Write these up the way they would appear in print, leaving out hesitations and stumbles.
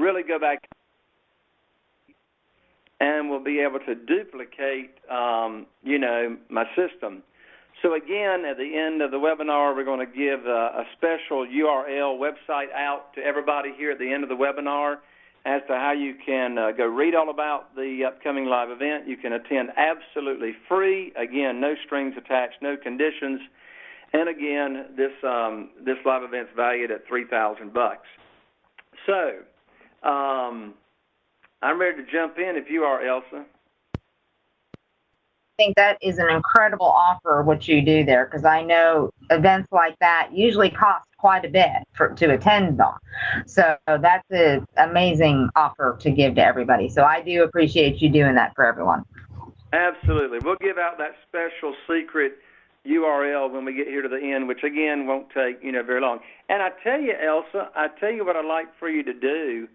really go back and we'll be able to duplicate, my system. So again, at the end of the webinar, we're going to give a special URL website out to everybody here at the end of the webinar as to how you can go read all about the upcoming live event. You can attend absolutely free. Again, no strings attached, no conditions. And again, this live event's valued at $3,000. So I'm ready to jump in if you are, Elsa. I think that is an incredible offer, what you do there, because I know events like that usually cost quite a bit to attend them. So that's an amazing offer to give to everybody. So I do appreciate you doing that for everyone. Absolutely. We'll give out that special secret URL when we get here to the end, which again won't take very long. And I tell you, Elsa, what I'd like for you to do.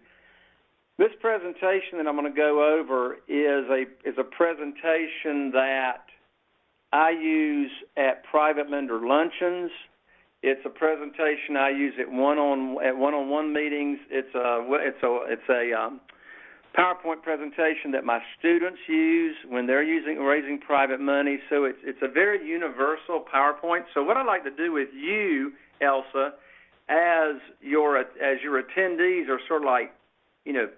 This presentation that I'm going to go over is a presentation that I use at private lender luncheons. It's a presentation I use at one-on-one meetings. It's a PowerPoint presentation that my students use when they're raising private money. So it's a very universal PowerPoint. So what I'd like to do with you, Elsa, as your attendees are sort of like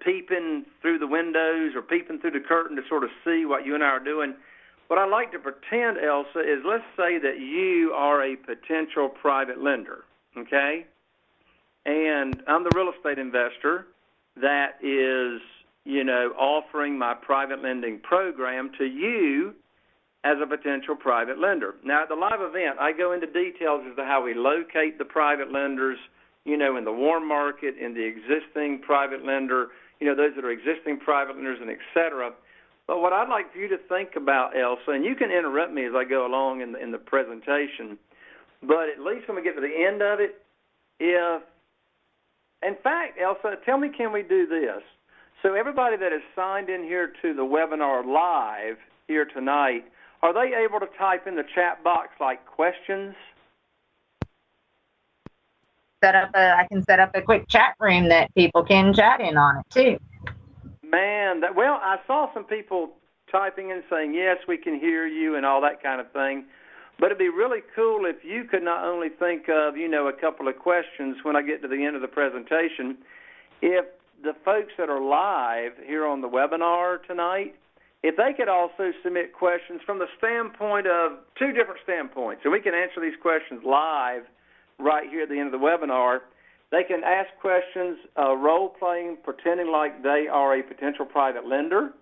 peeping through the windows or peeping through the curtain to sort of see what you and I are doing. What I like to pretend, Elsa, is let's say that you are a potential private lender, okay? And I'm the real estate investor that is, offering my private lending program to you as a potential private lender. Now, at the live event, I go into details as to how we locate the private lenders, in the warm market, in the existing private lender, those that are existing private lenders, and et cetera. But what I'd like for you to think about, Elsa, and you can interrupt me as I go along in the presentation, but at least when we get to the end of it, in fact, Elsa, tell me, can we do this? So everybody that is signed in here to the webinar live here tonight, are they able to type in the chat box like questions? I can set up a quick chat room that people can chat in on it too. Man, I saw some people typing in saying, yes, we can hear you and all that kind of thing. But it'd be really cool if you could not only think of, a couple of questions when I get to the end of the presentation. If the folks that are live here on the webinar tonight, if they could also submit questions from the standpoint of two different standpoints, and we can answer these questions live right here at the end of the webinar. They can ask questions, role-playing, pretending like they are a potential private lender,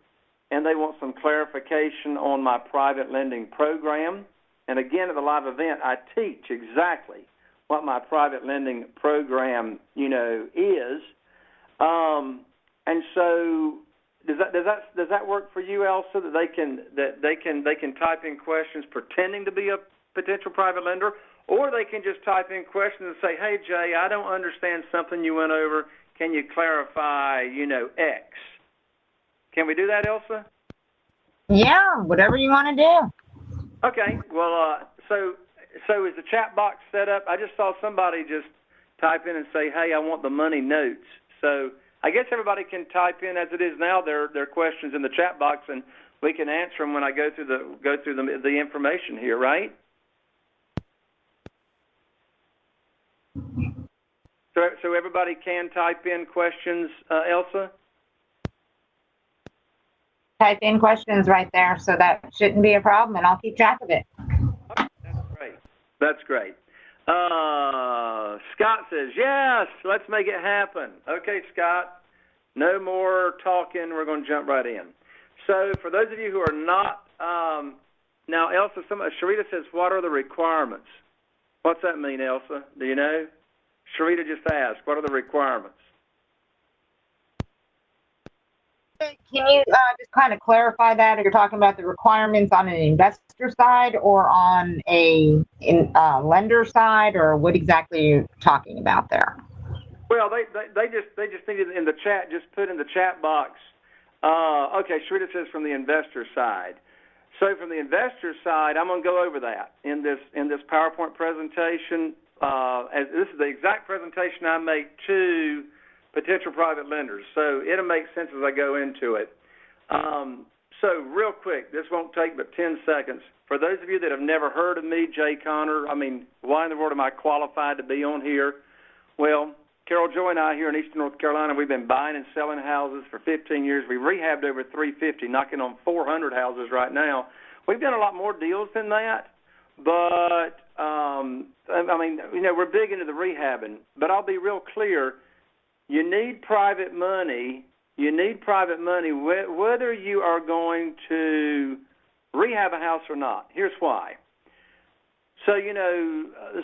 and they want some clarification on my private lending program. And again, at the live event, I teach exactly what my private lending program, is. And so, does that work for you, Elsa? That they can type in questions pretending to be a potential private lender? Or they can just type in questions and say, hey, Jay, I don't understand something you went over. Can you clarify, X? Can we do that, Elsa? Yeah, whatever you want to do. Okay. Well, so is the chat box set up? I just saw somebody just type in and say, hey, I want the money notes. So I guess everybody can type in, as it is now, their questions in the chat box, and we can answer them when I go through the information here, right? So everybody can type in questions, Elsa? Type in questions right there, so that shouldn't be a problem, and I'll keep track of it. Okay, that's great. Scott says, yes, let's make it happen. Okay, Scott, no more talking. We're going to jump right in. So for those of you who are not, now, Elsa, Sharita says, what are the requirements? What's that mean, Elsa? Do you know? Sharita just asked, what are the requirements? Can you just kind of clarify that? Are you talking about the requirements on an investor side or on a lender side, or what exactly are you talking about there? Well, they just needed in the chat, just put in the chat box. Okay, Sharita says from the investor side. So from the investor side, I'm going to go over that in this PowerPoint presentation. This is the exact presentation I make to potential private lenders. So it'll make sense as I go into it. So real quick, this won't take but 10 seconds. For those of you that have never heard of me, Jay Conner, I mean, why in the world am I qualified to be on here? Well, Carol Joy and I here in Eastern North Carolina, we've been buying and selling houses for 15 years. We've rehabbed over 350, knocking on 400 houses right now. We've done a lot more deals than that, but, I mean, we're big into the rehabbing. But I'll be real clear, you need private money. You need private money whether you are going to rehab a house or not. Here's why. So,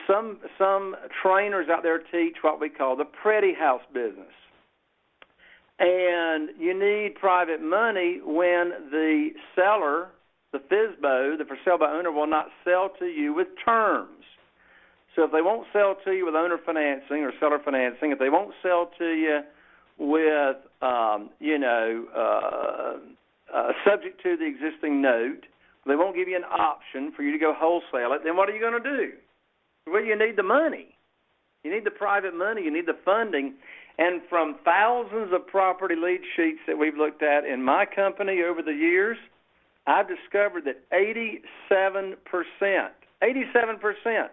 some trainers out there teach what we call the pretty house business. And you need private money when the seller, the FSBO, the for sale by owner, will not sell to you with terms. So if they won't sell to you with owner financing or seller financing, if they won't sell to you with, subject to the existing note, they won't give you an option for you to go wholesale it, then what are you going to do? Well, you need the money. You need the private money. You need the funding. And from thousands of property lead sheets that we've looked at in my company over the years, I've discovered that 87%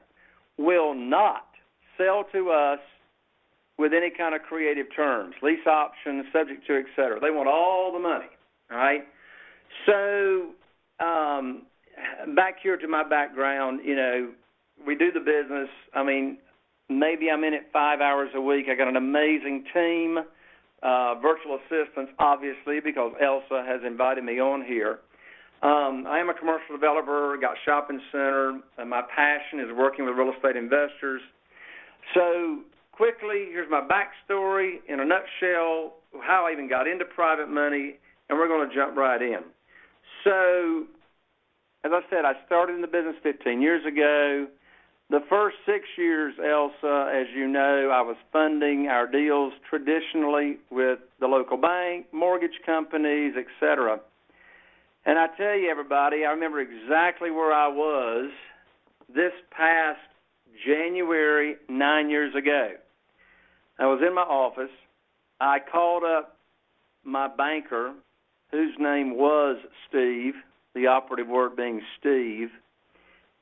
will not sell to us with any kind of creative terms, lease options, subject to, et cetera. They want all the money, all right? So back here to my background, we do the business. I mean, maybe I'm in it 5 hours a week. I got an amazing team, virtual assistants, obviously, because Elsa has invited me on here. I am a commercial developer, got shopping center, and my passion is working with real estate investors. So quickly, here's my backstory in a nutshell, how I even got into private money, and we're going to jump right in. So, as I said, I started in the business 15 years ago. The first 6 years, Elsa, as you know, I was funding our deals traditionally with the local bank, mortgage companies, et cetera. And I tell you, everybody, I remember exactly where I was this past January 9 years ago. I was in my office. I called up my banker, whose name was Steve, the operative word being Steve,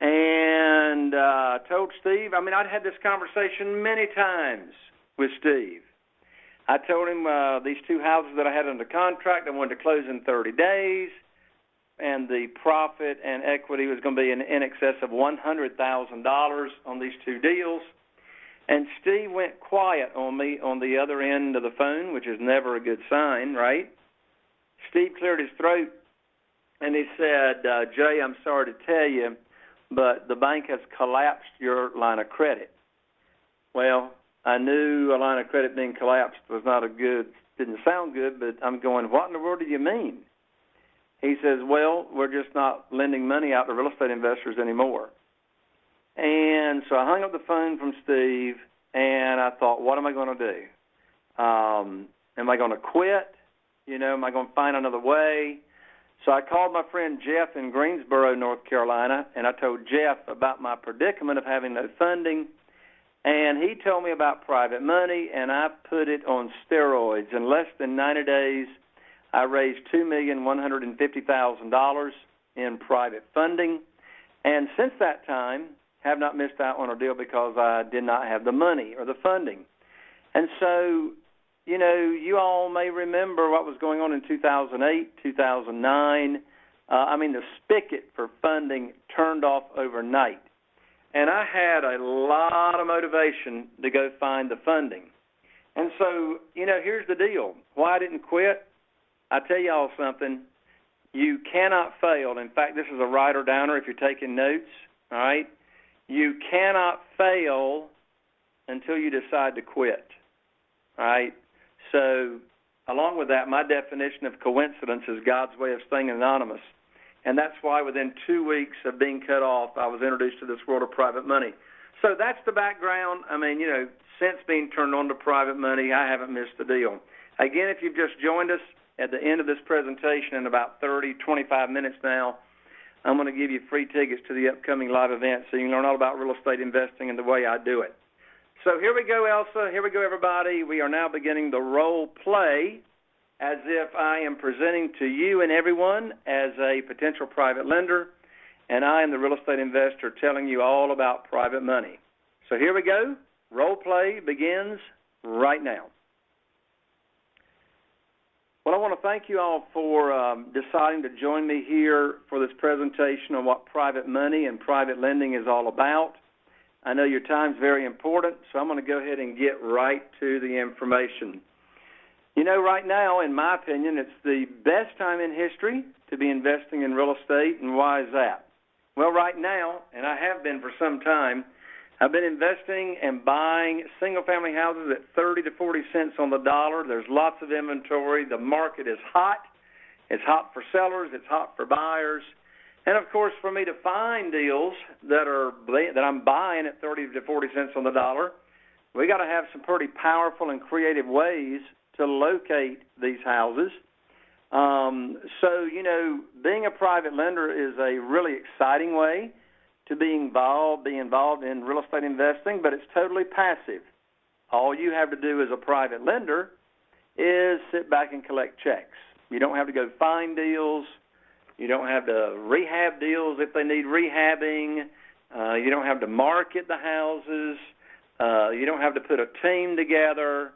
and told Steve, I'd had this conversation many times with Steve. I told him these two houses that I had under contract, I wanted to close in 30 days, and the profit and equity was going to be in excess of $100,000 on these two deals. And Steve went quiet on me on the other end of the phone, which is never a good sign, right? Steve cleared his throat, and he said, Jay, I'm sorry to tell you, but the bank has collapsed your line of credit. Well, I knew a line of credit being collapsed was not didn't sound good, but I'm going, what in the world do you mean? He says, well, we're just not lending money out to real estate investors anymore. And so I hung up the phone from Steve, and I thought, what am I going to do? Am I going to quit? Am I going to find another way? So I called my friend Jeff in Greensboro, North Carolina, and I told Jeff about my predicament of having no funding. And he told me about private money, and I put it on steroids. In less than 90 days, I raised $2,150,000 in private funding. And since that time, have not missed out on a deal because I did not have the money or the funding. And so, you all may remember what was going on in 2008, 2009. The spigot for funding turned off overnight. And I had a lot of motivation to go find the funding. And so, here's the deal. Why I didn't quit? I tell you all something. You cannot fail. In fact, this is a writer-downer if you're taking notes, all right? You cannot fail until you decide to quit, all right? So, along with that, my definition of coincidence is God's way of staying anonymous. And that's why within 2 weeks of being cut off, I was introduced to this world of private money. So that's the background. Since being turned on to private money, I haven't missed a deal. Again, if you've just joined us, at the end of this presentation in about 30, 25 minutes now, I'm going to give you free tickets to the upcoming live event so you can learn all about real estate investing and the way I do it. So here we go, Elsa. Here we go, everybody. We are now beginning the role play as if I am presenting to you and everyone as a potential private lender, and I am the real estate investor telling you all about private money. So here we go. Role play begins right now. Well, I want to thank you all for deciding to join me here for this presentation on what private money and private lending is all about. I know your time's very important, so I'm going to go ahead and get right to the information. You know, right now, in my opinion, it's the best time in history to be investing in real estate, and why is that? Well, right now, and I have been for some time, I've been investing and buying single-family houses at 30 to 40 cents on the dollar. There's lots of inventory. The market is hot. It's hot for sellers. It's hot for buyers. And, of course, for me to find deals that I'm buying at 30 to 40 cents on the dollar, we got to have some pretty powerful and creative ways to locate these houses. So, you know, being a private lender is a really exciting way to be involved in real estate investing, but it's totally passive. All you have to do as a private lender is sit back and collect checks. You don't have to go find deals. You don't have to rehab deals if they need rehabbing. You don't have to market the houses. You don't have to put a team together.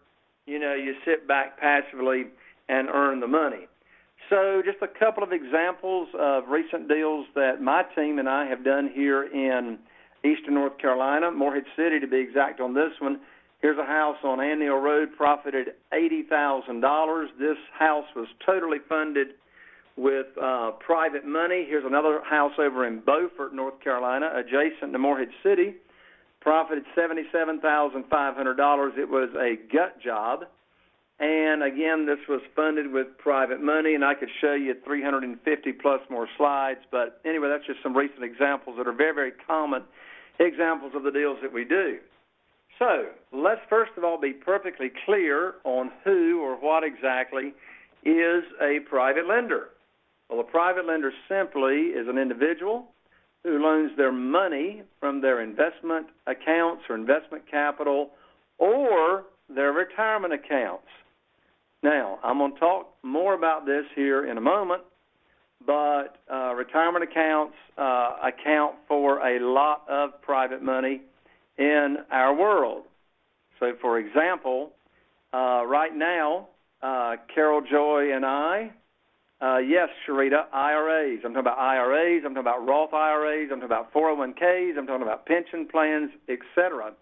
You know, you sit back passively and earn the money. So just a couple of examples of recent deals that my team and I have done here in eastern North Carolina, Morehead City to be exact on this one. Here's a house on Anneal Road, profited $80,000. This house was totally funded with private money. Here's another house over in Beaufort, North Carolina, adjacent to Morehead City, profited $77,500. It was a gut job. And, again, this was funded with private money, and I could show you 350-plus more slides. But, anyway, that's just some recent examples that are very, very common examples of the deals that we do. So let's first of all be perfectly clear on who or what exactly is a private lender. Well, a private lender simply is an individual who loans their money from their investment accounts or investment capital or their retirement accounts. Now, I'm going to talk more about this here in a moment, but retirement accounts account for a lot of private money in our world. So, for example, right now, Carol Joy and I, yes, Sharita, IRAs. I'm talking about IRAs. I'm talking about Roth IRAs. I'm talking about 401ks. I'm talking about pension plans, etc.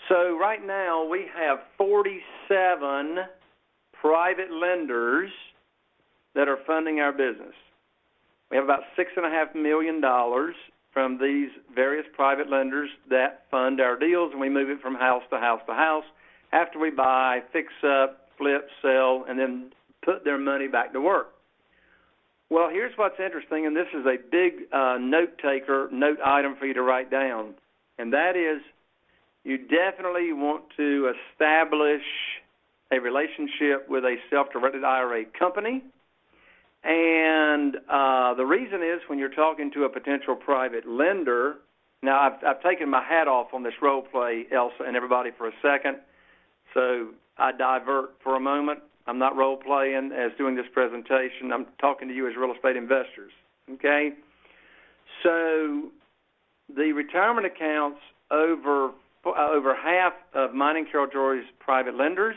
So right now we have 47 private lenders that are funding our business. We have about $6.5 million from these various private lenders that fund our deals, and we move it from house to house to house after we buy, fix up, flip, sell, and then put their money back to work. Well, here's what's interesting, and this is a big note item for you to write down, and that is you definitely want to establish a relationship with a self-directed IRA company. And the reason is when you're talking to a potential private lender, now I've taken my hat off on this role play, Elsa, and everybody for a second, so I divert for a moment. I'm not role playing as doing this presentation. I'm talking to you as real estate investors, okay? So the retirement accounts over half of mine and Carol Joy's private lenders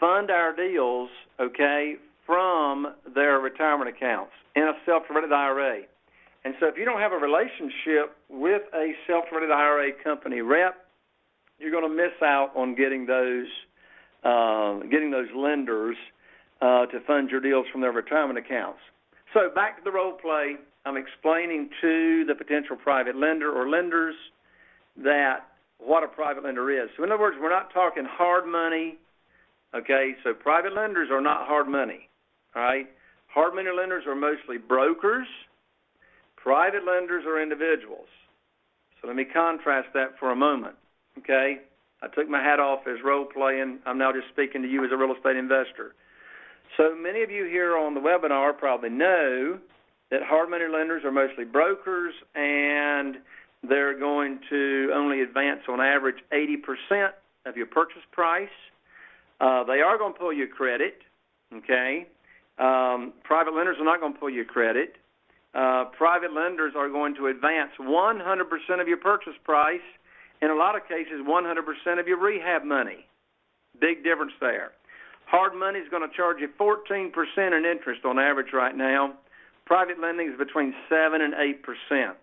fund our deals, okay, from their retirement accounts in a self-directed IRA. And so if you don't have a relationship with a self-directed IRA company rep, you're going to miss out on getting those lenders to fund your deals from their retirement accounts. So back to the role play, I'm explaining to the potential private lender or lenders that what a private lender is. So in other words, we're not talking hard money, okay? So private lenders are not hard money, all right? Hard money lenders are mostly brokers. Private lenders are individuals. So let me contrast that for a moment, okay? I took my hat off as role playing. I'm now just speaking to you as a real estate investor. So many of you here on the webinar probably know that hard money lenders are mostly brokers, and They're going to only advance on average 80% of your purchase price. They are going to pull your credit, okay? Private lenders are not going to pull your credit. Private lenders are going to advance 100% of your purchase price, in a lot of cases 100% of your rehab money. Big difference there. Hard money is going to charge you 14% in interest on average right now. Private lending is between 7 and 8%.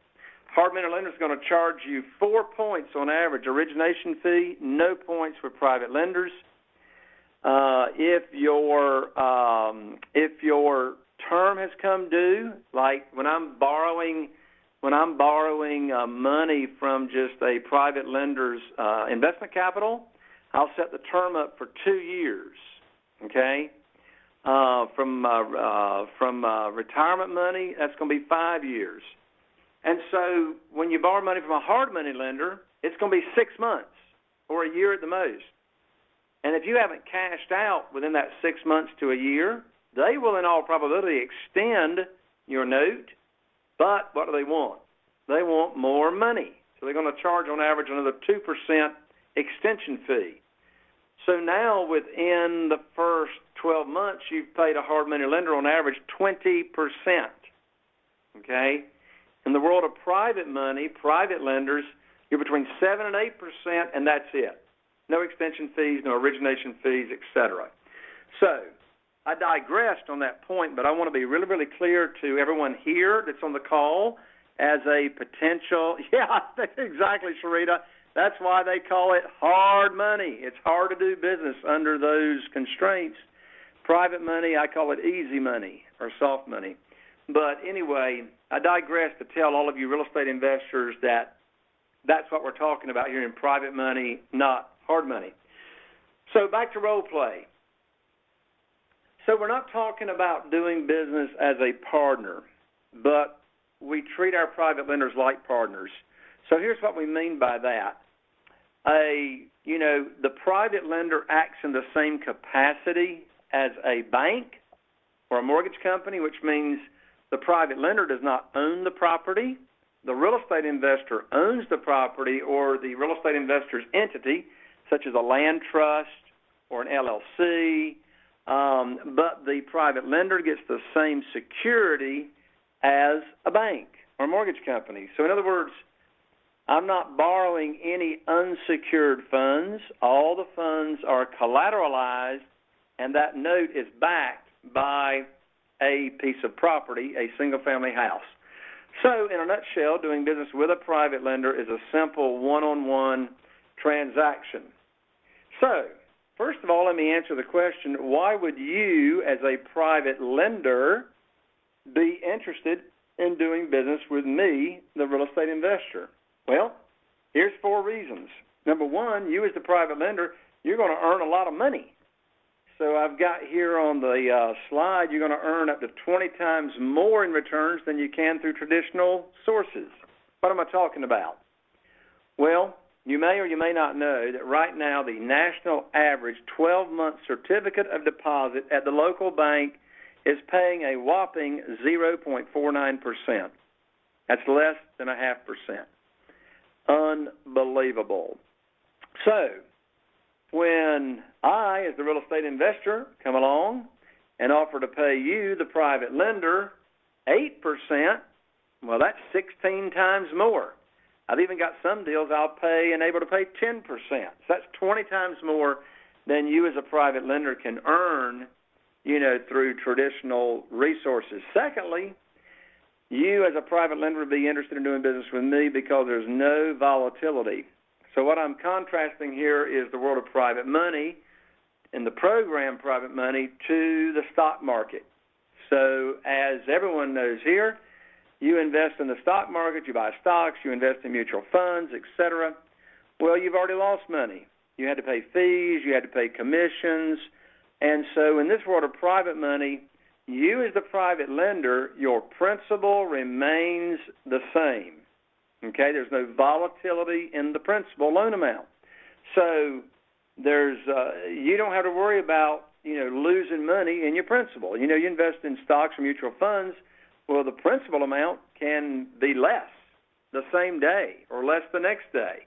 Hard money lenders are going to charge you 4 points on average origination fee, no points with private lenders. If your term has come due, like when I'm borrowing money from just a private lender's investment capital, I'll set the term up for 2 years. Okay, from retirement money, that's going to be 5 years. And so when you borrow money from a hard money lender, it's going to be 6 months or a year at the most. And if you haven't cashed out within that 6 months to a year, they will in all probability extend your note. But what do they want? They want more money. So they're going to charge on average another 2% extension fee. So now within the first 12 months, you've paid a hard money lender on average 20%. Okay? In the world of private money, private lenders, you're between 7 and 8%, and that's it. No extension fees, no origination fees, etc. So I digressed on that point, but I want to be really, really clear to everyone here that's on the call as a potential, exactly, Sharita. That's why they call it hard money. It's hard to do business under those constraints. Private money, I call it easy money or soft money. But anyway, I digress to tell all of you real estate investors that that's what we're talking about here in private money, not hard money. So back to role play. So we're not talking about doing business as a partner, but we treat our private lenders like partners. So here's what we mean by that. The private lender acts in the same capacity as a bank or a mortgage company, which means the private lender does not own the property. The real estate investor owns the property or the real estate investor's entity, such as a land trust or an LLC, but the private lender gets the same security as a bank or mortgage company. So in other words, I'm not borrowing any unsecured funds. All the funds are collateralized, and that note is backed by a piece of property, a single-family house. So in a nutshell, doing business with a private lender is a simple one-on-one transaction. So first of all, let me answer the question, why would you as a private lender be interested in doing business with me, the real estate investor? Well, here's 4 reasons. Number one, you as the private lender, you're going to earn a lot of money. So I've got here on the slide, you're going to earn up to 20 times more in returns than you can through traditional sources. What am I talking about? Well, you may or you may not know that right now the national average 12-month certificate of deposit at the local bank is paying a whopping 0.49%. That's less than 0.5%. Unbelievable. So when I, as the real estate investor, come along and offer to pay you, the private lender, 8%, well, that's 16 times more. I've even got some deals I'll pay and able to pay 10%. So that's 20 times more than you as a private lender can earn, through traditional resources. Secondly, you as a private lender would be interested in doing business with me because there's no volatility. So what I'm contrasting here is the world of private money and the program private money to the stock market. So as everyone knows here, you invest in the stock market, you buy stocks, you invest in mutual funds, etc. Well, you've already lost money. You had to pay fees, you had to pay commissions. And so in this world of private money, you as the private lender, your principal remains the same. Okay, there's no volatility in the principal loan amount. So there's you don't have to worry about, losing money in your principal. You invest in stocks or mutual funds, well, the principal amount can be less. the same day or less the next day.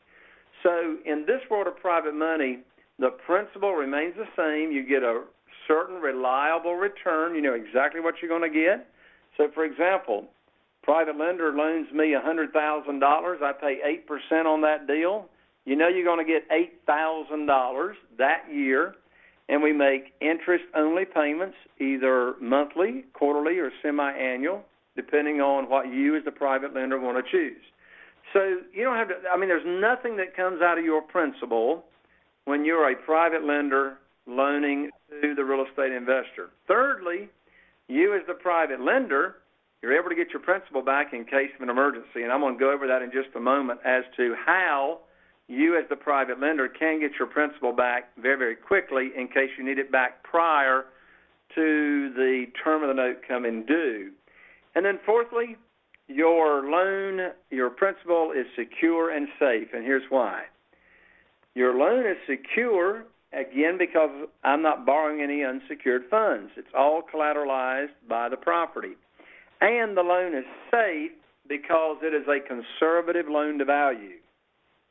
So in this world of private money, the principal remains the same. You get a certain reliable return. You know exactly what you're going to get. So, for example, private lender loans me $100,000. I pay 8% on that deal. You know you're going to get $8,000 that year, and we make interest-only payments, either monthly, quarterly, or semi-annual, depending on what you as the private lender want to choose. So you don't have to, there's nothing that comes out of your principal when you're a private lender loaning to the real estate investor. Thirdly, you as the private lender, you're able to get your principal back in case of an emergency, and I'm going to go over that in just a moment as to how you as the private lender can get your principal back very, very quickly in case you need it back prior to the term of the note coming due. And then fourthly, your loan, your principal is secure and safe, and here's why. Your loan is secure, again, because I'm not borrowing any unsecured funds. It's all collateralized by the property. And the loan is safe because it is a conservative loan to value.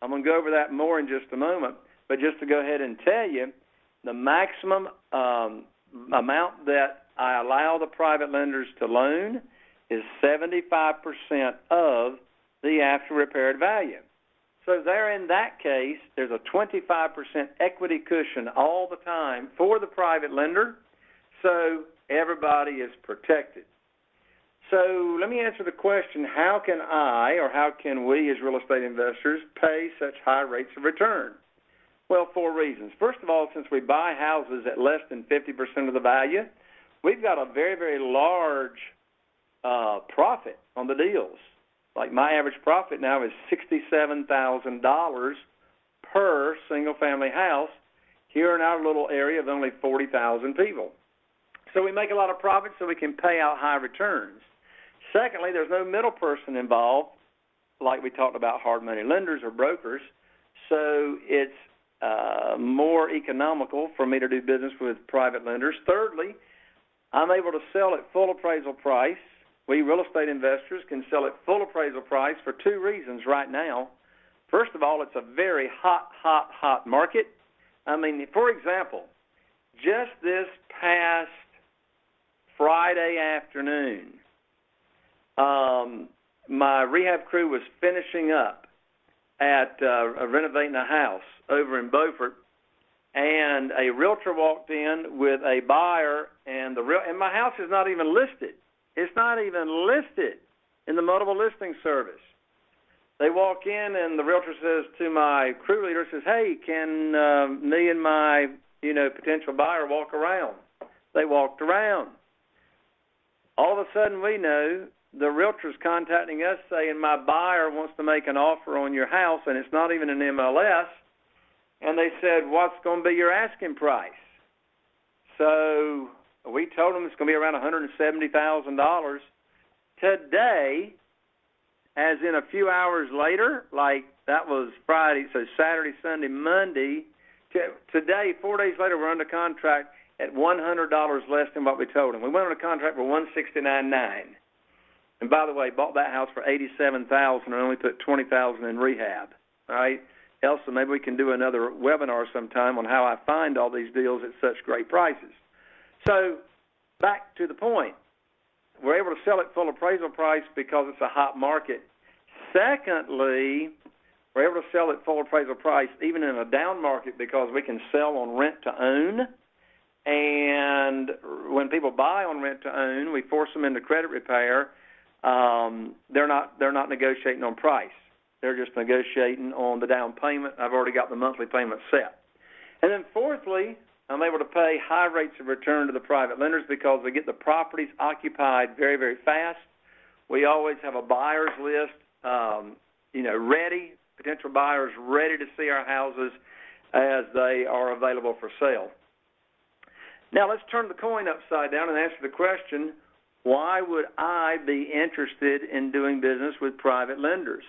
I'm going to go over that more in just a moment, but just to go ahead and tell you, the maximum amount that I allow the private lenders to loan is 75% of the after-repaired value. So there, in that case, there's a 25% equity cushion all the time for the private lender, so everybody is protected. So let me answer the question, how can I or how can we as real estate investors pay such high rates of return? Well, 4 reasons. First of all, since we buy houses at less than 50% of the value, we've got a very, very large profit on the deals. Like my average profit now is $67,000 per single-family house here in our little area of only 40,000 people. So we make a lot of profit so we can pay out high returns. Secondly, there's no middle person involved, like we talked about hard money lenders or brokers, so it's more economical for me to do business with private lenders. Thirdly, I'm able to sell at full appraisal price. We real estate investors can sell at full appraisal price for 2 reasons right now. First of all, it's a very hot market. For example, just this past Friday afternoon, my rehab crew was finishing up at renovating a house over in Beaufort, and a realtor walked in with a buyer, and my house is not even listed. It's not even listed in the multiple listing service. They walk in, and the realtor says to my crew leader, says, "Hey, can me and my potential buyer walk around?" They walked around. All of a sudden, we know the realtor's contacting us saying, "My buyer wants to make an offer on your house, and it's not even an MLS." And they said, "What's going to be your asking price?" So we told them it's going to be around $170,000. Today, as in a few hours later, like that was Friday, so Saturday, Sunday, Monday, today, 4 days later, we're under contract at $100 less than what we told them. We went under contract for $169,900. And by the way, bought that house for $87,000 and only put $20,000 in rehab. All right, Elsa, maybe we can do another webinar sometime on how I find all these deals at such great prices. So back to the point, we're able to sell at full appraisal price because it's a hot market. Secondly, we're able to sell at full appraisal price even in a down market because we can sell on rent to own. And when people buy on rent to own, we force them into credit repair. They're not negotiating on price. They're just negotiating on the down payment. I've already got the monthly payment set. And then fourthly, I'm able to pay high rates of return to the private lenders because we get the properties occupied very, very fast. We always have a buyer's list, ready, potential buyers ready to see our houses as they are available for sale. Now let's turn the coin upside down and answer the question, why would I be interested in doing business with private lenders?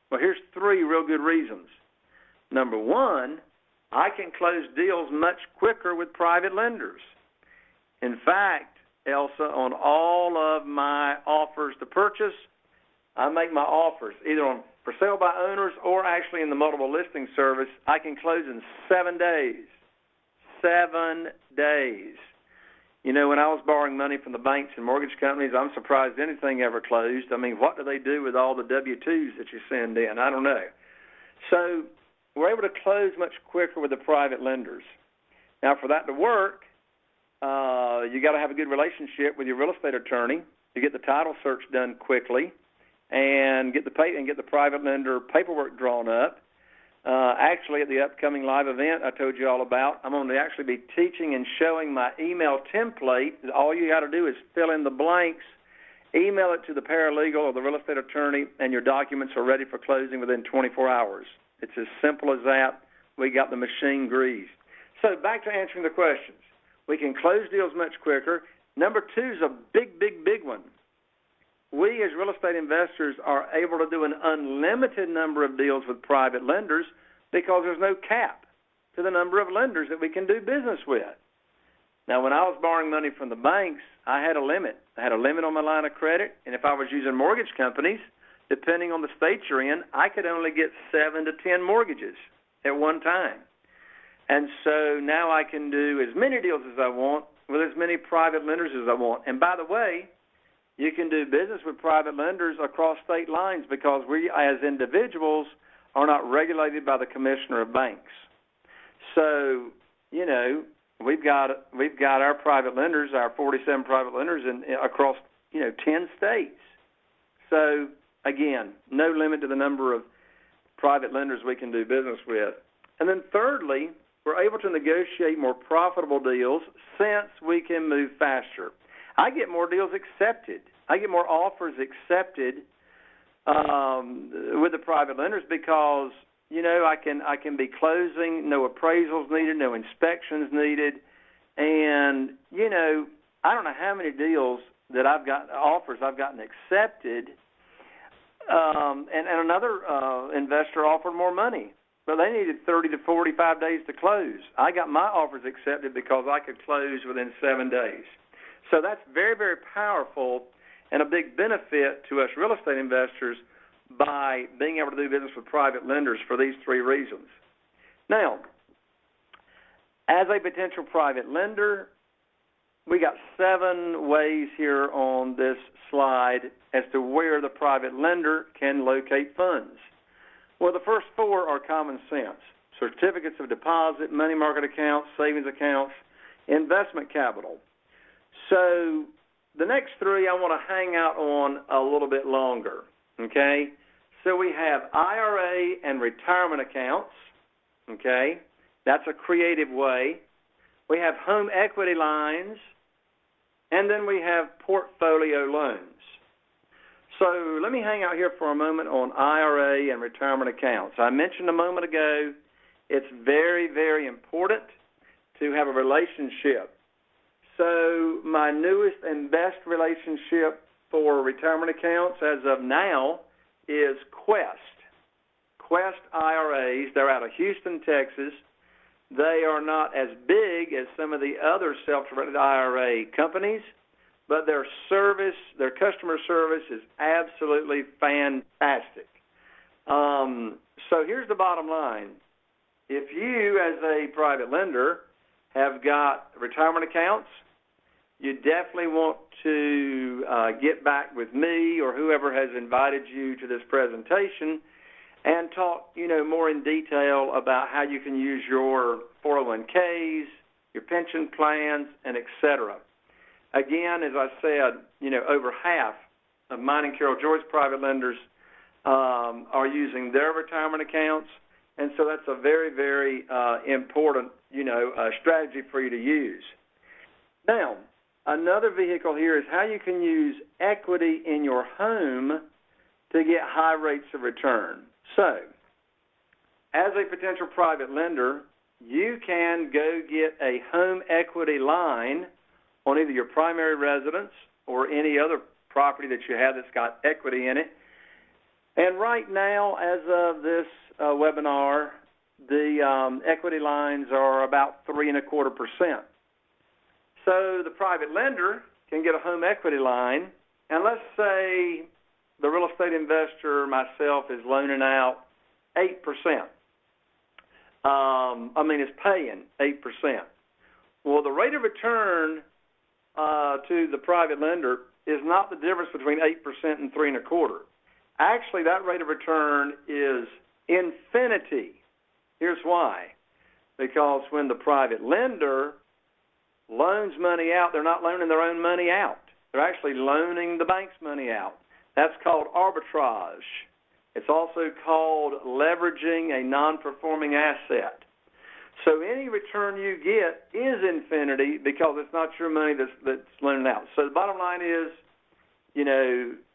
Well, here's 3 real good reasons. Number 1, I can close deals much quicker with private lenders. In fact, Elsa, on all of my offers to purchase, I make my offers either on for sale by owners or actually in the multiple listing service. I can close in 7 days. 7 days. You know, when I was borrowing money from the banks and mortgage companies, I'm surprised anything ever closed. I mean, what do they do with all the W-2s that you send in? I don't know. So we're able to close much quicker with the private lenders. Now, for that to work, you got to have a good relationship with your real estate attorney to get the title search done quickly and get the private lender paperwork drawn up. Actually, at the upcoming live event I told you all about, I'm going to actually be teaching and showing my email template. All you got to do is fill in the blanks, email it to the paralegal or the real estate attorney, and your documents are ready for closing within 24 hours. It's as simple as that. We got the machine greased. So back to answering the questions. We can close deals much quicker. Number 2 is a big, big, big one. We as real estate investors are able to do an unlimited number of deals with private lenders because there's no cap to the number of lenders that we can do business with. Now, when I was borrowing money from the banks, I had a limit. I had a limit on my line of credit, and if I was using mortgage companies, depending on the state you're in, I could only get 7 to 10 mortgages at one time. And so now I can do as many deals as I want with as many private lenders as I want. And by the way, you can do business with private lenders across state lines because we as individuals are not regulated by the Commissioner of Banks. So, you know, we've got our private lenders, our 47 private lenders across, 10 states. So, again, no limit to the number of private lenders we can do business with. And then thirdly, we're able to negotiate more profitable deals since we can move faster. I get more deals accepted. I get more offers accepted with the private lenders because, I can be closing, no appraisals needed, no inspections needed. And, I don't know how many deals that offers I've gotten accepted. And another investor offered more money, but they needed 30 to 45 days to close. I got my offers accepted because I could close within 7 days. So that's very, very powerful and a big benefit to us real estate investors by being able to do business with private lenders for these 3 reasons. Now, as a potential private lender, we got 7 ways here on this slide as to where the private lender can locate funds. Well, the first 4 are common sense. Certificates of deposit, money market accounts, savings accounts, investment capital. So the next 3 I want to hang out on a little bit longer, okay? So we have IRA and retirement accounts, okay? That's a creative way. We have home equity lines, and then we have portfolio loans. So let me hang out here for a moment on IRA and retirement accounts. I mentioned a moment ago it's very, very important to have a relationship. So my newest and best relationship for retirement accounts as of now is Quest. Quest IRAs. They're out of Houston, Texas. They are not as big as some of the other self-directed IRA companies, but their customer service is absolutely fantastic. So here's the bottom line. If you, as a private lender, have got retirement accounts, you definitely want to get back with me or whoever has invited you to this presentation and talk, more in detail about how you can use your 401ks, your pension plans, and et cetera. Again, as I said, over half of mine and Carol Joy's private lenders are using their retirement accounts, and so that's a very, very important, strategy for you to use. Now, another vehicle here is how you can use equity in your home to get high rates of return. So, as a potential private lender, you can go get a home equity line on either your primary residence or any other property that you have that's got equity in it. And right now, as of this webinar, the equity lines are about 3.25%. So the private lender can get a home equity line, and let's say the real estate investor, myself, is loaning out 8%. Is paying 8%. Well, the rate of return to the private lender is not the difference between 8% and 3.25%. Actually, that rate of return is infinity. Here's why. Because when the private lender loans money out, they're not loaning their own money out. They're actually loaning the bank's money out. That's called arbitrage. It's also called leveraging a non-performing asset. So any return you get is infinity because it's not your money that's loaned out. So the bottom line is,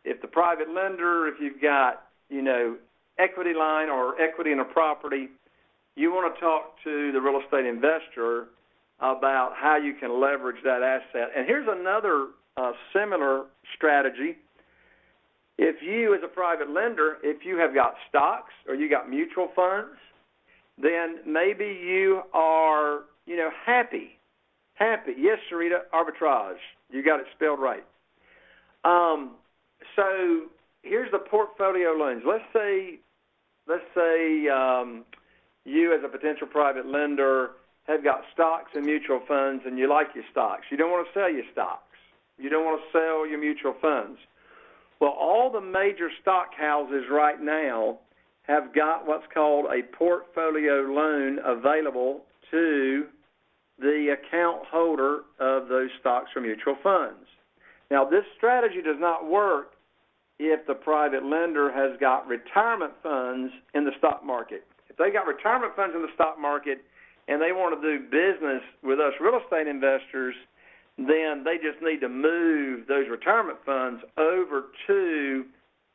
if the private lender, if you've got, equity line or equity in a property, you want to talk to the real estate investor about how you can leverage that asset. And here's another similar strategy. If you, as a private lender, if you have got stocks or you got mutual funds, then maybe you are, happy. Yes, Sarita, arbitrage. You got it spelled right. So here's the portfolio loans. Let's say you, as a potential private lender, have got stocks and mutual funds, and you like your stocks. You don't want to sell your stocks. You don't want to sell your mutual funds. Well, all the major stock houses right now have got what's called a portfolio loan available to the account holder of those stocks or mutual funds. Now, this strategy does not work if the private lender has got retirement funds in the stock market. If they got retirement funds in the stock market and they want to do business with us real estate investors, then they just need to move those retirement funds over to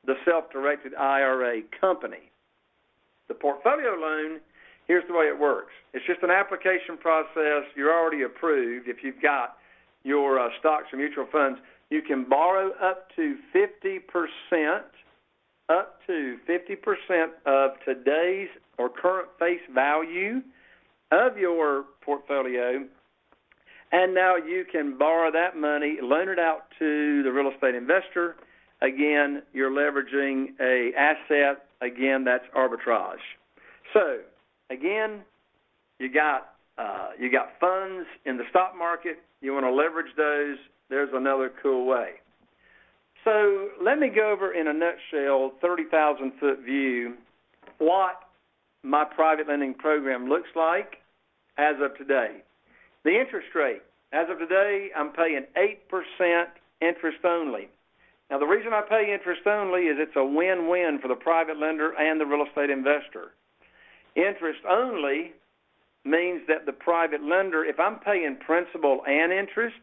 the self-directed IRA company. The portfolio loan, here's the way it works. It's just an application process. You're already approved. If you've got your stocks or mutual funds, you can borrow up to 50% of today's or current face value of your portfolio, and now you can borrow that money, loan it out to the real estate investor. Again, you're leveraging a asset. Again, that's arbitrage. So, again, you got funds in the stock market. You want to leverage those. There's another cool way. So let me go over in a nutshell, 30,000-foot view, what my private lending program looks like as of today. The interest rate, as of today, I'm paying 8% interest only. Now, the reason I pay interest only is it's a win-win for the private lender and the real estate investor. Interest only means that the private lender, if I'm paying principal and interest,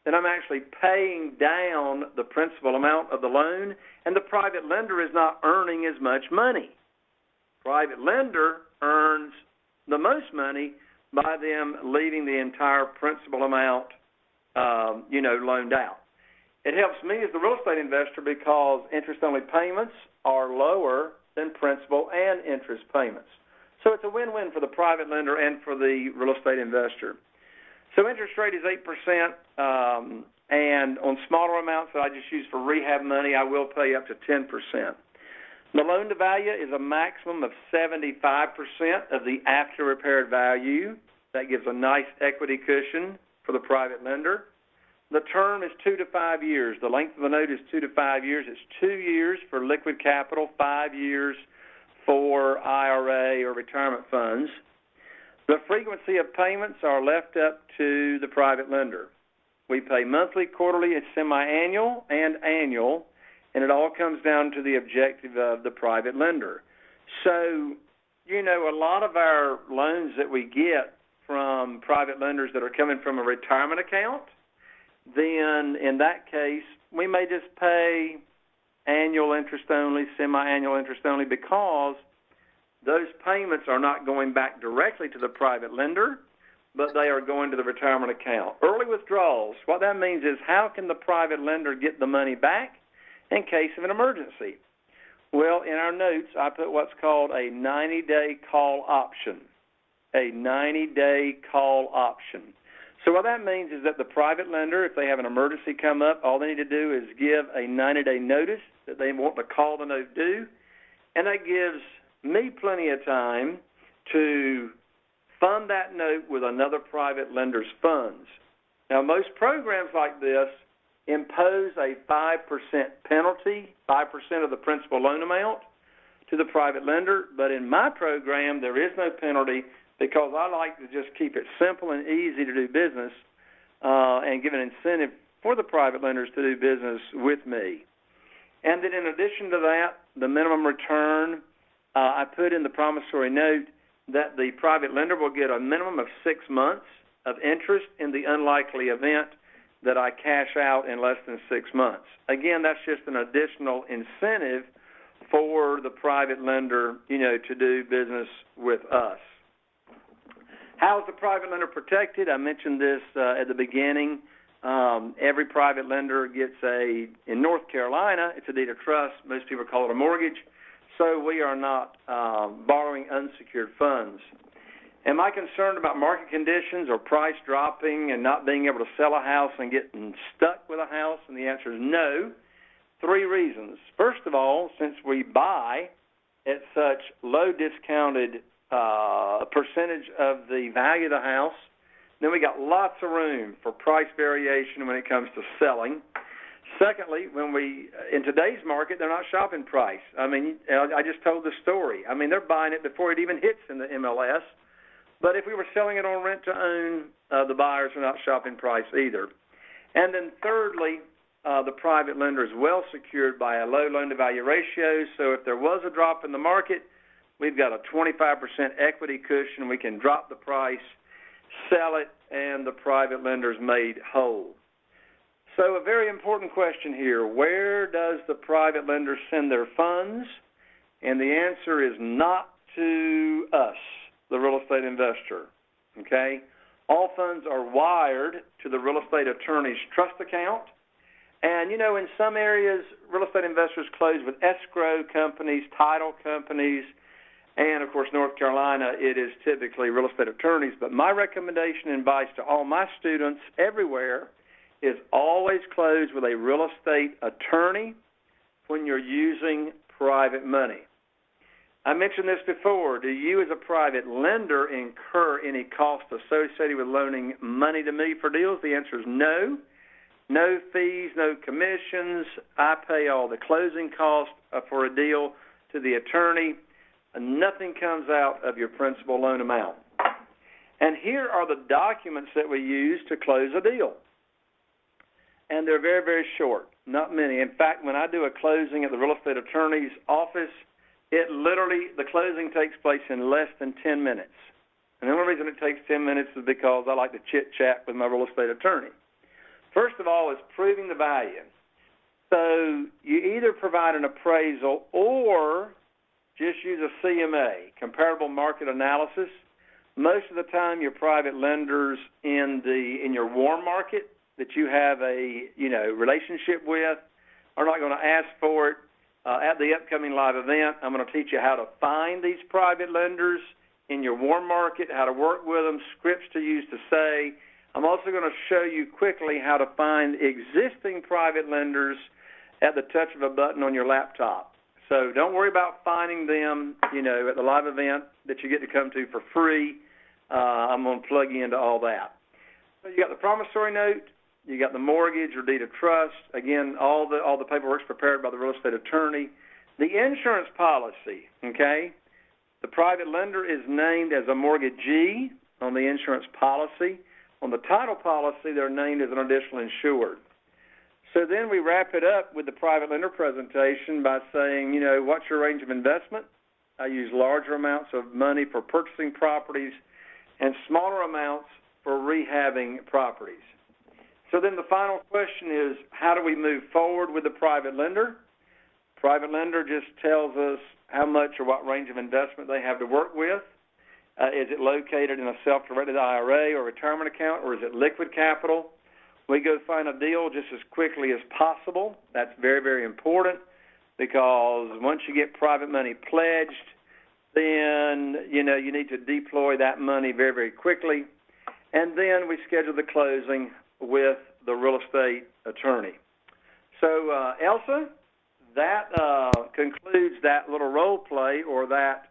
then I'm actually paying down the principal amount of the loan, and the private lender is not earning as much money. Private lender earns the most money by them leaving the entire principal amount, loaned out. It helps me as the real estate investor because interest-only payments are lower than principal and interest payments. So it's a win-win for the private lender and for the real estate investor. So interest rate is 8%, and on smaller amounts that I just use for rehab money, I will pay up to 10%. The loan-to-value is a maximum of 75% of the after-repaired value. That gives a nice equity cushion for the private lender. The term is 2 to 5 years. The length of the note is 2 to 5 years. It's 2 years for liquid capital, 5 years for IRA or retirement funds. The frequency of payments are left up to the private lender. We pay monthly, quarterly, and semi-annual, and annual, and it all comes down to the objective of the private lender. So, a lot of our loans that we get from private lenders that are coming from a retirement account, then in that case, we may just pay annual interest only, semi-annual interest only, because those payments are not going back directly to the private lender, but they are going to the retirement account. Early withdrawals, what that means is how can the private lender get the money back in case of an emergency? Well, in our notes, I put what's called a 90-day call option. A 90-day call option. So what that means is that the private lender, if they have an emergency come up, all they need to do is give a 90-day notice that they want to call the note due, and that gives me plenty of time to fund that note with another private lender's funds. Now, most programs like this impose a 5% penalty, 5% of the principal loan amount to the private lender, but in my program there is no penalty because I like to just keep it simple and easy to do business and give an incentive for the private lenders to do business with me. And then in addition to that, the minimum return, I put in the promissory note that the private lender will get a minimum of 6 months of interest in the unlikely event that I cash out in less than 6 months. Again, that's just an additional incentive for the private lender, to do business with us. How is the private lender protected? I mentioned this at the beginning. Every private lender gets in North Carolina, it's a deed of trust. Most people call it a mortgage. So we are not borrowing unsecured funds. Am I concerned about market conditions or price dropping and not being able to sell a house and getting stuck with a house? And the answer is no. 3 reasons. First of all, since we buy at such low discounted percentage of the value of the house, then we got lots of room for price variation when it comes to selling. Secondly, in today's market, they're not shopping price. I mean, I just told the story. I mean, they're buying it before it even hits in the MLS. But if we were selling it on rent-to-own, the buyers are not shopping price either. And then thirdly, the private lender is well secured by a low loan-to-value ratio. So if there was a drop in the market, we've got a 25% equity cushion. We can drop the price, sell it, and the private lender's made whole. So a very important question here, where does the private lender send their funds? And the answer is not to us, the real estate investor, okay? All funds are wired to the real estate attorney's trust account. And, in some areas, real estate investors close with escrow companies, title companies, and, of course, North Carolina, it is typically real estate attorneys. But my recommendation and advice to all my students everywhere is always close with a real estate attorney when you're using private money. I mentioned this before. Do you as a private lender incur any cost associated with loaning money to me for deals? The answer is no. No fees, no commissions. I pay all the closing costs for a deal to the attorney. Nothing comes out of your principal loan amount. And here are the documents that we use to close a deal. And they're very, very short, not many. In fact, when I do a closing at the real estate attorney's office, the closing takes place in less than 10 minutes. And the only reason it takes 10 minutes is because I like to chit-chat with my real estate attorney. First of all is proving the value. So you either provide an appraisal or just use a CMA, comparable market analysis. Most of the time your private lenders in your warm market that you have a relationship with are not going to ask for it. At the upcoming live event, I'm going to teach you how to find these private lenders in your warm market, how to work with them, scripts to use to say. I'm also going to show you quickly how to find existing private lenders at the touch of a button on your laptop. So don't worry about finding them, at the live event that you get to come to for free. I'm going to plug you into all that. So you got the promissory note. You got the mortgage or deed of trust. Again, all the paperwork's prepared by the real estate attorney. The insurance policy, okay? The private lender is named as a mortgagee on the insurance policy. On the title policy, they're named as an additional insured. So then we wrap it up with the private lender presentation by saying, what's your range of investment? I use larger amounts of money for purchasing properties and smaller amounts for rehabbing properties. So then the final question is, how do we move forward with the private lender? Private lender just tells us how much or what range of investment they have to work with. Is it located in a self-directed IRA or retirement account, or is it liquid capital? We go find a deal just as quickly as possible. That's very, very important because once you get private money pledged, then, you need to deploy that money very, very quickly. and then we schedule the closing with the real estate attorney. So, Elsa, that concludes that little role play or that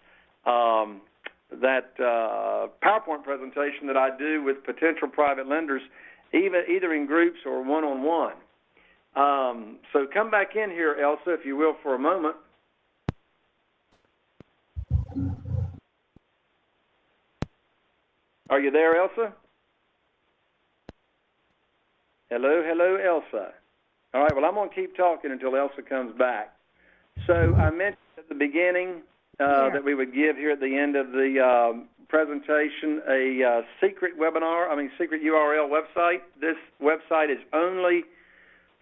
PowerPoint presentation that I do with potential private lenders, either in groups or one-on-one. So come back in here, Elsa, if you will, for a moment. Are you there, Elsa? Hello, Elsa. All right, well, I'm going to keep talking until Elsa comes back. So I mentioned at the beginning that we would give here at the end of the presentation a secret URL website. This website is only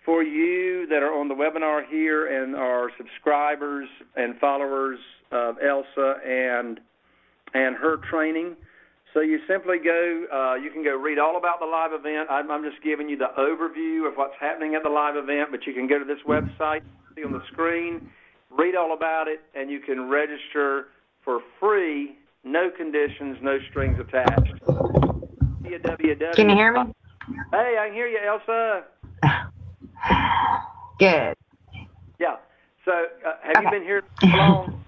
for you that are on the webinar here and are subscribers and followers of Elsa and her training. So you simply go, you can go read all about the live event. I'm just giving you the overview of what's happening at the live event, but you can go to this website, see on the screen, read all about it, and you can register for free, no conditions, no strings attached. Can you hear me? Hey, I can hear you, Elsa. Good. Yeah. So have you been here for long?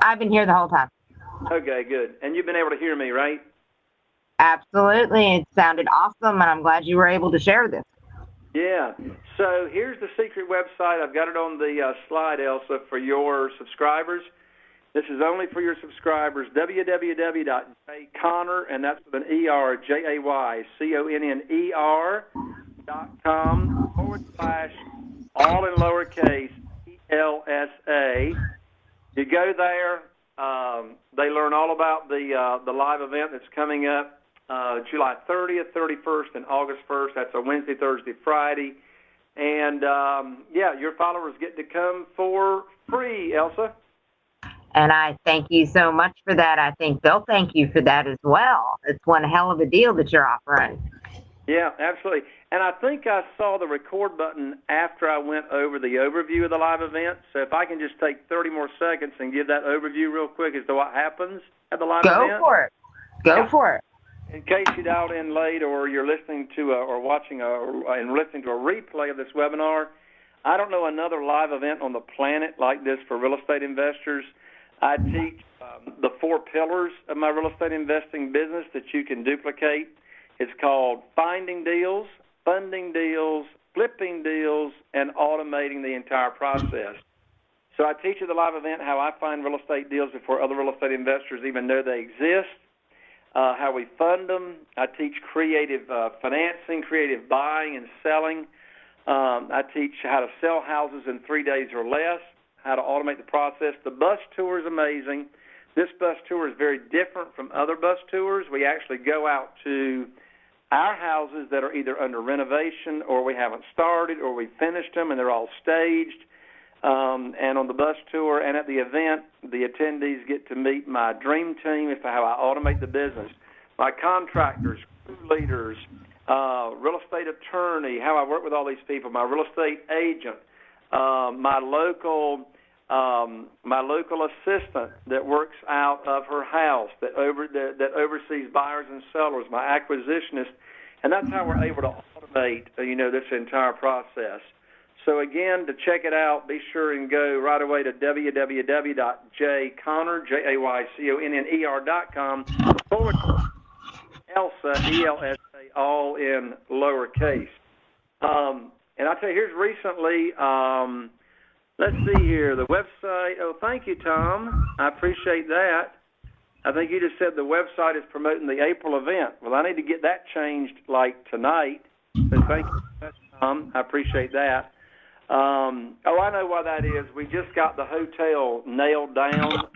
I've been here the whole time. Okay, good. And you've been able to hear me, right? Absolutely. It sounded awesome, and I'm glad you were able to share this. Yeah. So here's the secret website. I've got it on the slide, Elsa, for your subscribers. This is only for your subscribers, www.jayconner, and that's with an E-R, JAYCONNER.com / all in lowercase ELSA. You go there. They learn all about the live event that's coming up July 30th, 31st, and August 1st. That's a Wednesday, Thursday, Friday. And, your followers get to come for free, Elsa. And I thank you so much for that. I think they'll thank you for that as well. It's one hell of a deal that you're offering. Yeah, absolutely. And I think I saw the record button after I went over the overview of the live event. So if I can just take 30 more seconds and give that overview real quick as to what happens at the live event. Go for it. Go for it. In case you dialed in late or you're listening to or watching and listening to a replay of this webinar, I don't know another live event on the planet like this for real estate investors. I teach the 4 pillars of my real estate investing business that you can duplicate. It's called finding deals, funding deals, flipping deals, and automating the entire process. So I teach at the live event how I find real estate deals before other real estate investors even know they exist, how we fund them. I teach creative financing, creative buying and selling. I teach how to sell houses in 3 days or less, how to automate the process. The bus tour is amazing. This bus tour is very different from other bus tours. We actually go out to our houses that are either under renovation or we haven't started or we finished them and they're all staged. And on the bus tour and at the event, the attendees get to meet my dream team as to how I automate the business, my contractors, crew leaders, real estate attorney, how I work with all these people, my real estate agent, my local assistant that works out of her house, that oversees buyers and sellers, my acquisitionist, and that's how we're able to automate, this entire process. So again, to check it out, be sure and go right away to www.jayconner, JAYCONNER.com / Elsa, ELSA, all in lowercase. And I'll tell you, here's recently, let's see here, the website. Oh, thank you, Tom. I appreciate that. I think you just said the website is promoting the April event. Well, I need to get that changed like tonight. So thank you, Tom. I appreciate that. I know why that is. We just got the hotel nailed down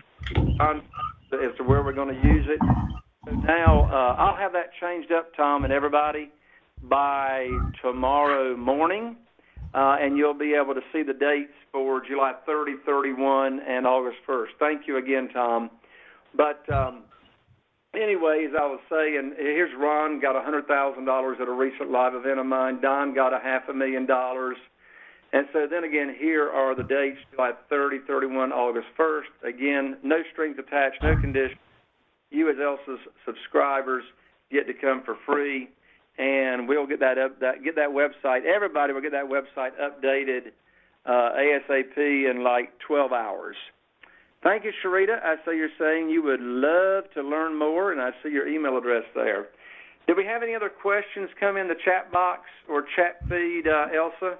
as to where we're going to use it. So now I'll have that changed up, Tom, and everybody, by tomorrow morning, and you'll be able to see the dates for July 30, 31, and August 1st. Thank you again, Tom. But anyways, I was saying, here's Ron, got $100,000 at a recent live event of mine. Don got $500,000. And so then again, here are the dates, July 30, 31, August 1st. Again, no strings attached, no conditions. You as Elsa's subscribers get to come for free, and we'll get that website. Everybody will get that website updated ASAP in like 12 hours. Thank you, Sharita. I see you're saying you would love to learn more, and I see your email address there. Did we have any other questions come in the chat box or chat feed, Elsa?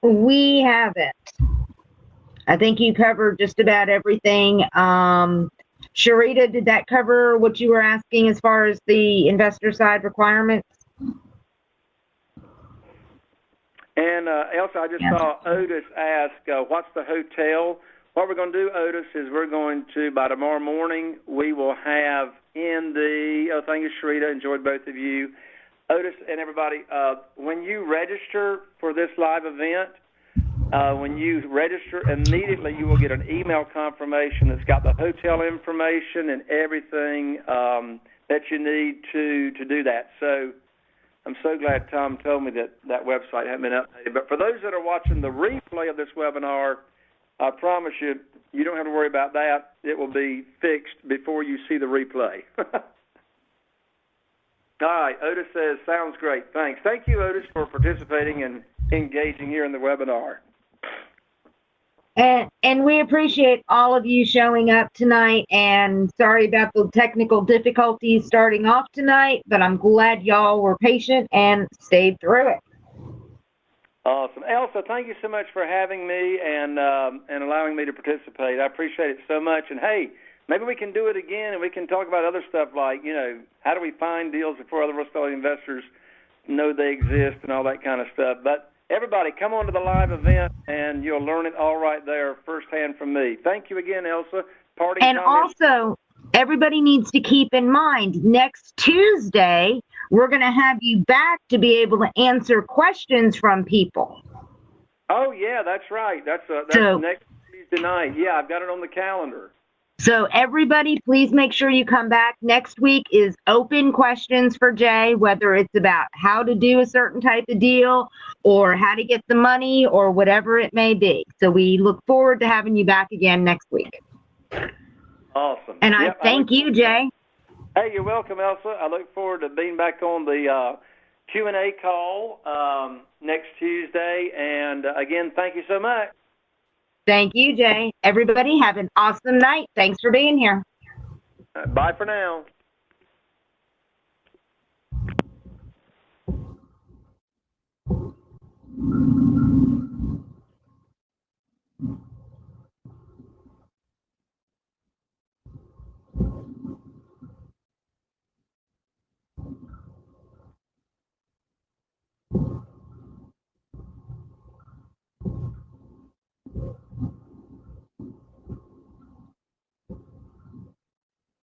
We haven't. I think you covered just about everything. Sharita, did that cover what you were asking as far as the investor side requirements? And Elsa, I just saw Otis ask, what's the hotel? What we're going to do, Otis, is we're going to, by tomorrow morning, we will have in the, thank you, Sharita, enjoyed both of you. Otis and everybody, when you register for this live event, when you register, immediately you will get an email confirmation that's got the hotel information and everything that you need to do that. So I'm so glad Tom told me that website hadn't been updated. But for those that are watching the replay of this webinar, I promise you, you don't have to worry about that. It will be fixed before you see the replay. All right, Otis says, sounds great. Thanks. Thank you, Otis, for participating and engaging here in the webinar. And we appreciate all of you showing up tonight, and sorry about the technical difficulties starting off tonight, but I'm glad y'all were patient and stayed through it. Awesome. Elsa, thank you so much for having me and allowing me to participate. I appreciate it so much. And, hey, maybe we can do it again and we can talk about other stuff like, how do we find deals before other real estate investors know they exist and all that kind of stuff. But everybody, come on to the live event and you'll learn it all right there firsthand from me. Thank you again, Elsa. And also, everybody needs to keep in mind, next Tuesday, we're going to have you back to be able to answer questions from people. Oh, yeah, that's right. That's next Tuesday night. Yeah, I've got it on the calendar. So everybody, please make sure you come back. Next week is open questions for Jay, whether it's about how to do a certain type of deal or how to get the money or whatever it may be. So we look forward to having you back again next week. Awesome. And I thank you, Jay. Hey, you're welcome, Elsa. I look forward to being back on the Q&A call next Tuesday. And, again, thank you so much. Thank you, Jay. Everybody have an awesome night. Thanks for being here. Bye for now.